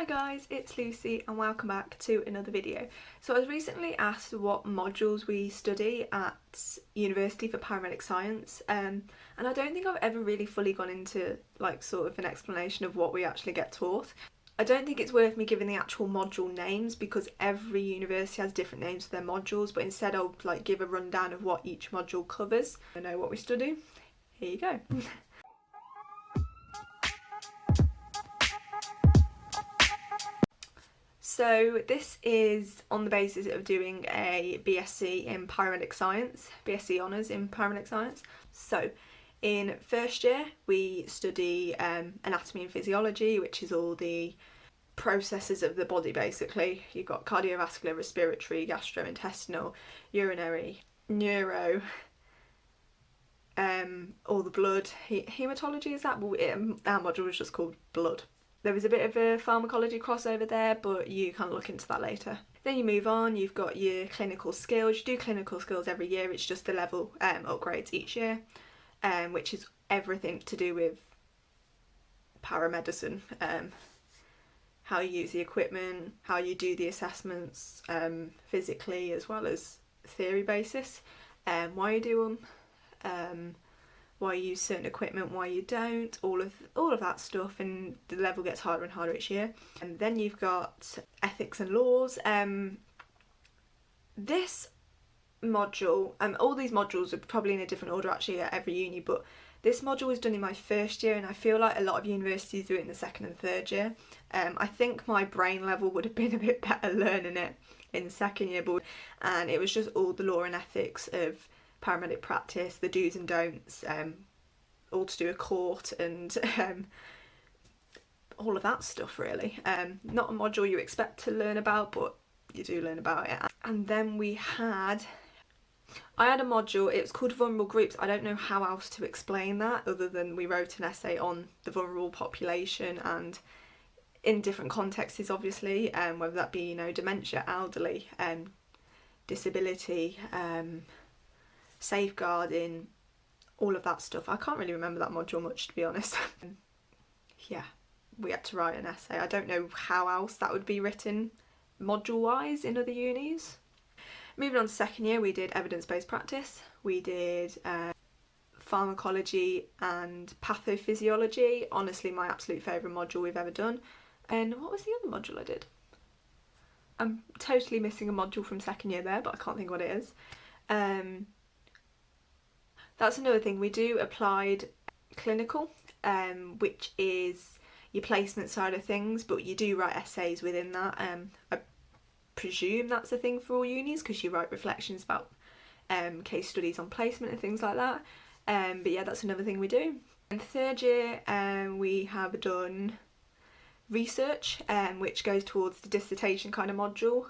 Hi guys, it's Lucy and welcome back to another video. So I was recently asked what modules we study at university for paramedic science, and I don't think I've ever really fully gone into sort of an explanation of what we actually get taught. I don't think it's worth me giving the actual module names because every university has different names for their modules, but instead I'll give a rundown of what each module covers. I know what we study. Here you go. So this is on the basis of doing a BSc in paramedic science, BSc honours in paramedic science. So in first year we study anatomy and physiology, which is all the processes of the body basically. You've got cardiovascular, respiratory, gastrointestinal, urinary, neuro, all the blood. Haematology is that? Well, our module was just called blood. There was a bit of a pharmacology crossover there, but you can look into that later. Then you move on, you've got your clinical skills. You do clinical skills every year, it's just the level upgrades each year, which is everything to do with paramedicine. How you use the equipment, how you do the assessments physically as well as theory basis, why you do them, why you use certain equipment, why you don't, all of that stuff, and the level gets harder and harder each year. And then you've got ethics and laws. This module, all these modules are probably in a different order actually at every uni, but this module was done in my first year and I feel like a lot of universities do it in the second and third year. I think my brain level would have been a bit better learning it in the second year, and it was just all the law and ethics of paramedic practice, the do's and don'ts, all to do with court and all of that stuff really. Not a module you expect to learn about, but you do learn about it. And then I had a module, it was called vulnerable groups. I don't know how else to explain that other than we wrote an essay on the vulnerable population and in different contexts obviously, whether that be, dementia, elderly, disability, safeguarding, all of that stuff. I can't really remember that module much, to be honest. Yeah, we had to write an essay. I don't know how else that would be written module wise in other unis. Moving on to second year, we did evidence-based practice, we did pharmacology and pathophysiology, honestly my absolute favourite module we've ever done. And what was the other module I did? I'm totally missing a module from second year there, but I can't think what it is. That's another thing, we do applied clinical, which is your placement side of things, but you do write essays within that. I presume that's a thing for all unis because you write reflections about case studies on placement and things like that. But yeah, that's another thing we do. In third year we have done research, which goes towards the dissertation kind of module.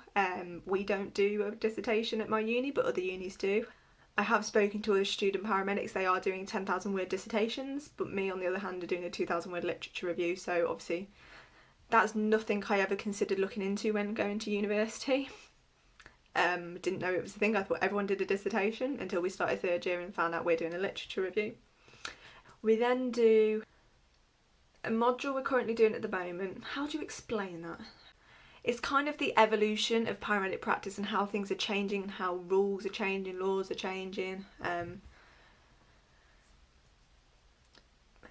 We don't do a dissertation at my uni, but other unis do. I have spoken to other student paramedics, they are doing 10,000 word dissertations, but me on the other hand are doing a 2,000 word literature review, so obviously that's nothing I ever considered looking into when going to university. Didn't know it was a thing, I thought everyone did a dissertation until we started third year and found out we're doing a literature review. We then do a module we're currently doing at the moment. How do you explain that? It's kind of the evolution of paramedic practice and how things are changing and how rules are changing, laws are changing,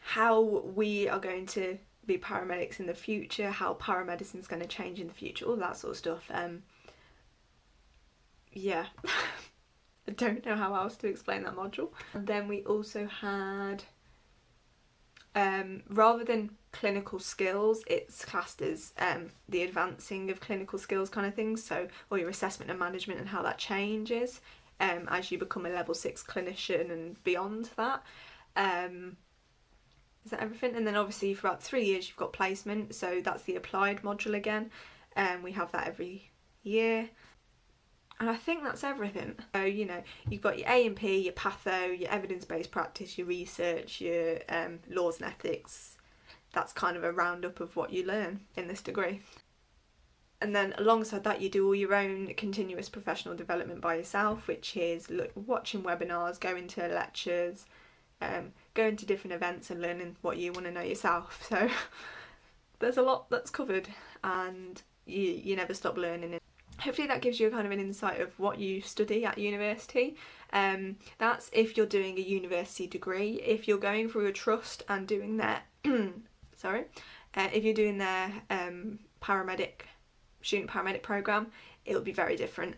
how we are going to be paramedics in the future, how paramedicine is going to change in the future, all that sort of stuff. Yeah, I don't know how else to explain that module. And then we also had, rather than clinical skills, it's classed as the advancing of clinical skills kind of things, so all your assessment and management and how that changes as you become a level 6 clinician and beyond that. Is that everything? And then obviously for about 3 years you've got placement, so that's the applied module again, and we have that every year. And I think that's everything. So, you've got your A&P, your patho, your evidence-based practice, your research, your laws and ethics. That's kind of a roundup of what you learn in this degree. And then alongside that you do all your own continuous professional development by yourself, which is watching webinars, going to lectures, going to different events and learning what you want to know yourself. So there's a lot that's covered, and you never stop learning. Hopefully that gives you a kind of an insight of what you study at university. That's if you're doing a university degree. If you're going through a trust and doing their if you're doing their student paramedic program, it'll be very different.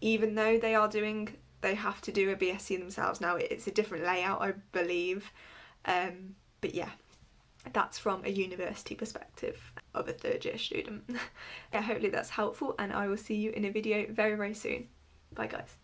Even though they have to do a BSc themselves now, it's a different layout, I believe. But yeah, that's from a university perspective of a third year student. Yeah, hopefully that's helpful, and I will see you in a video very, very soon. Bye guys.